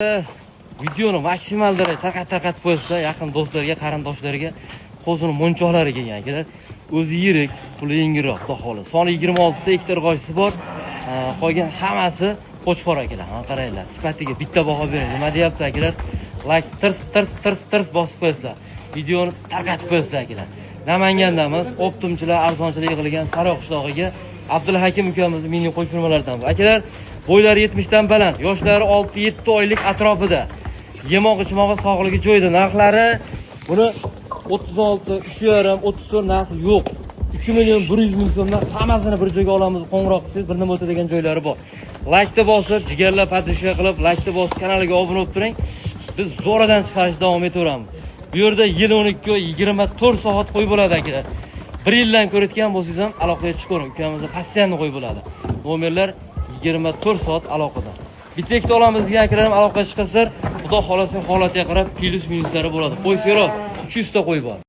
Videoni maksimal darajada tarqatib qo'ysa, yaqin do'stlarga, qarindoshlarga, qo'zini monchoqlariga yangilar. O'zi yirik, puli yengilroq, xudo xohlasa. Soni 26 ta hektar g'oyisi bor. Qolgan hammasi qo'chqor akalar. Mana qaranglar, sifatiga bitta baho bering. Nima deyapti akalar? Like tirs bosib qo'yasizlar. Videoni tarqatib qo'yasizlar akalar. Namangandamiz, optimchilar, arzonchilar yig'ilgan Saroq qishlog'iga Abdulhakim ukamizning mini qo'shimchalardan bu. Akalar, bo'ylari 70 dan baland, yoshlari 6-7 oylik atrofida. Yemoq-ichmog'i sog'ligi joyida. Narxlari buni 36, 3,5, 34 narxi yo'q. 3 million 100 ming so'mdan hammasini bir joyga olamiz. Qo'ng'iroq qilsangiz bir nima o'tadigan joylari bor. Like-ni bosib, jigarlar podpishka qilib, like-ni bosib, kanaliga obuna bo'lib turing. Biz zo'radan chiqarishda davom etaveramiz. Bu yerda yil 12 oy 24 soat qo'y bo'ladi akalar. 1 yildan ko'rayotgan bo'lsangiz ham aloqaga chiqing. Ukamizda postoyanno qo'y bo'ladi. Nomerlar 24 soat aloqada. Bitta ikkita olamiz degan akalar ham aloqaga chiqasizlar. Xudo xolasa holatga qarab plus minuslari bo'ladi. Qo'y seroq 300 ta qo'y bor.